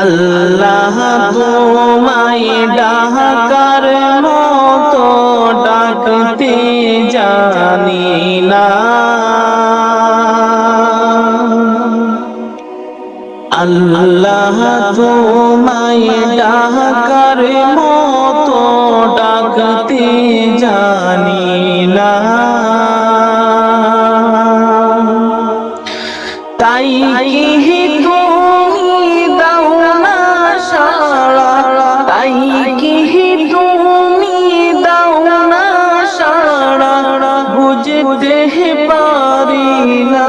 আল্লাহ তোমায় ডাকার মতো ডাকতে জানি না, আল্লাহ তোমায় ডাকার মতো ডাকতে জানি না, তাই কি তুমি দাও না সাড়া, তাই কি তুমি দাও না সাড়া, বুঝতে পারি না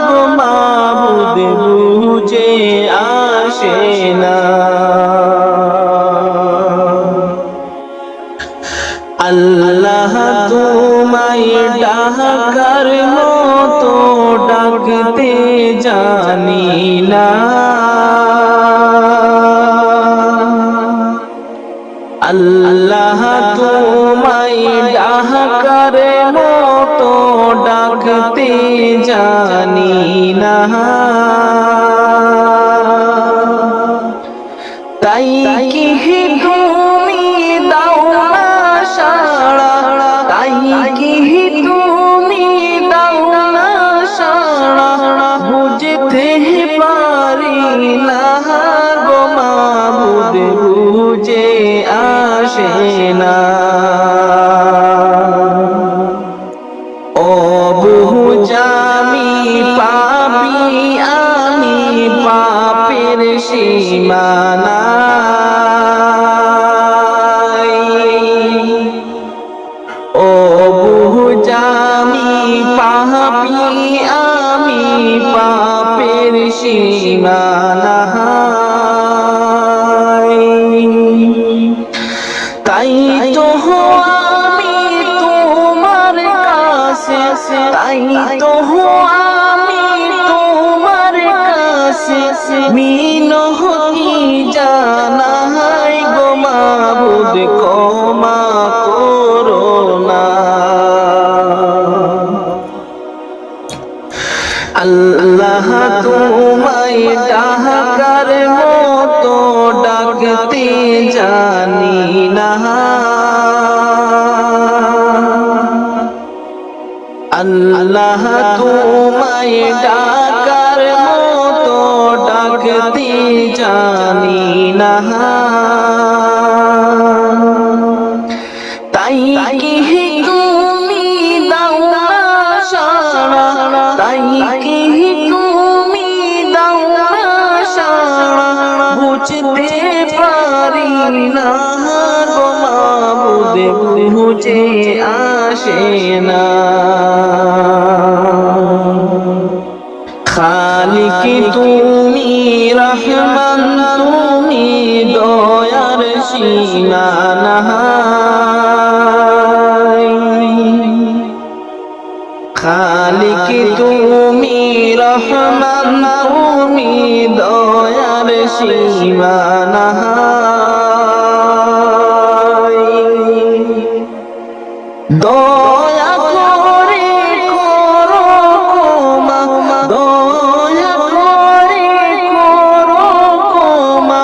গো মাবুদ, বুঝে আসে না। আল্লাহ তোমায় ডাকার মতো ডাকতে জানি না, আল্লাহ তোমায় ডাকার মতো ডাকতে জানি না, তাই কি তুমি দাও না সাড়া, তাই কি তুমি দাও না সাড়া, বুঝতে পারি না গো মাবুদ, বুঝে আসে না। ও বুঝামি পাপি আমি পাপের সীমানা, ও বুঝামি পাপি আমি পাপের সীমানা, তাই তো আমি তোমার কাছে, তাই তো আমি তোমার কাছে মিনতি জানাই গো মাবুদ, ক্ষমা করো না। আল্লাহ তোমায় ডাকার মতো ডাকতে জানি না, আল্লাহ তোমায় ডাকার মতো ডাকতে জানি না, তাই কি তুমি দাও না সাড়া, তাই কি তুমি দাও না সাড়া, বুঝতে পারি না গো মাবুদ, বুঝে আসে না। খালিক তুমি রহমান তুমি দয়ার সীমানা, খালিক তুমি রহমান তুমি দয়ার সীমানা, দয়া করে করো ক্ষমা, দয়া করে করো ক্ষমা,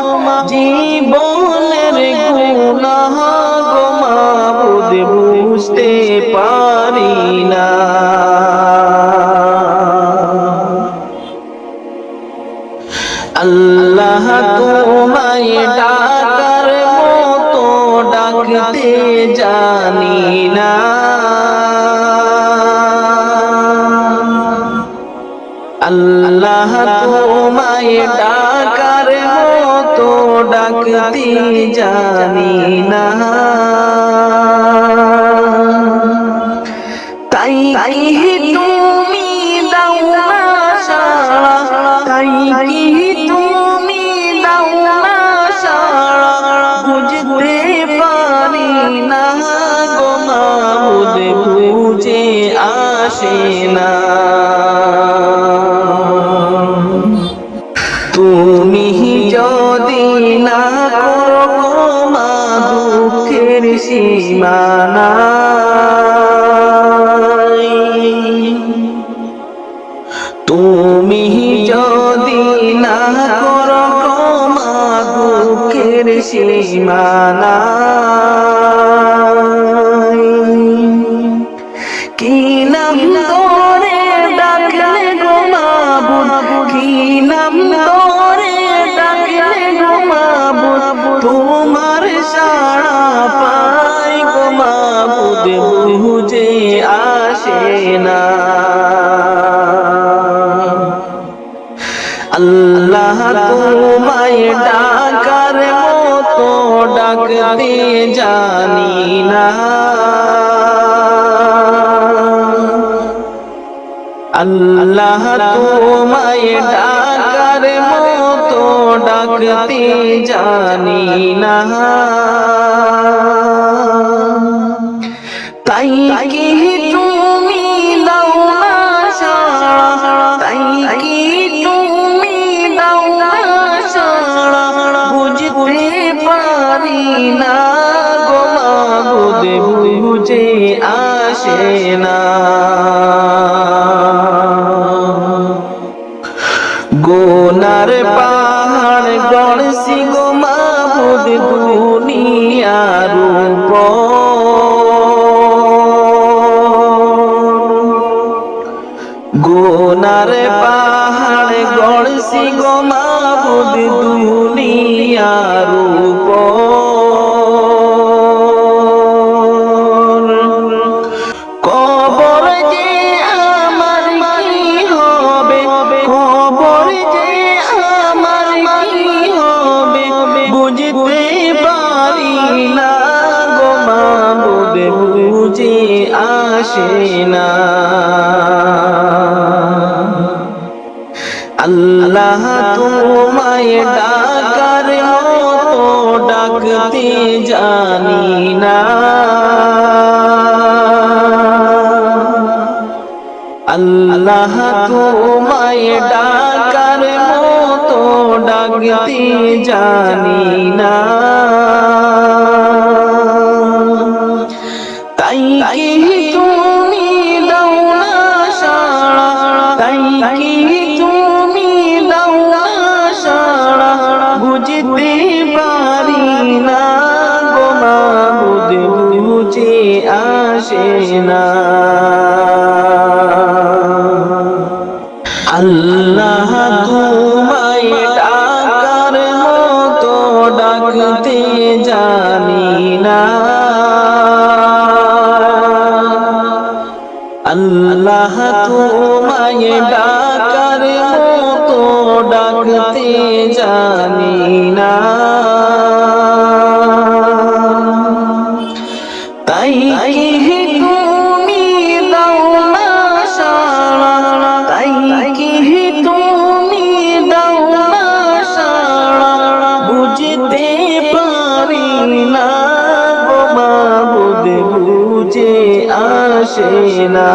জীবনের গুনাহ গো মাবুদ, বুঝতে পারি না। আল্লাহ তোমায় ডাকার মতো ডাকতে জানি না, আল্লাহ তোমায় ডাকার মতো ডাকতে জানি না, তাই কি তুমি দাও না সাড়া, তাই কি তুমি দাও না সাড়া, বুঝতে পারি না গো মাবুদ, বুঝে আসে না। তুমি যদি না করো ক্ষমা দুঃখের সীমানা, তুমি যদি না করো ক্ষমা আল্লাহ তোমায় ডাকার মতো ডাকতে জানি না, আল্লাহ তোমায় ডাকার মতো ডাকতে জানি না, তাই কি তুমি দাও না সাড়া, তাই কি তুমি দাও না সাড়া, বুঝতে পারি না গো মাবুদ, বুঝে আসে না। গুনার পাহাড় গড়ছি গো মাবুদ দুনিয়ার উপর, গুনার পাহাড় গড়ছি গো মাবুদ দুনিয়ার উপর, কবর যে আমার কি হবে, কবর যে আমার কি হবে, বুঝতে পারি না গো মাবুদ, বুঝে আসে না। আল্লাহ তোমায় ডাকার মতো ডাকতে জানি না, আল্লাহ তোমায় ডাকার মতো ডাকতে জানি না, তাই কি তুমি দাও না সাড়া, তাই কি তুমি দাও না সাড়া, বুঝতে পারি না গো মাবুদ, বুঝে আসে না। আল্লাহ তোমায় ডাকার মতো ডাকতে জানি না, আল্লাহ তোমায় ডাকার মতো ডাকতে জানি না, তাই কি তুমি দাও না সাড়া, তাই কি তুমি দাও না সাড়া, বুঝতে পারি না গো মাবুদ, বুঝে আসে না।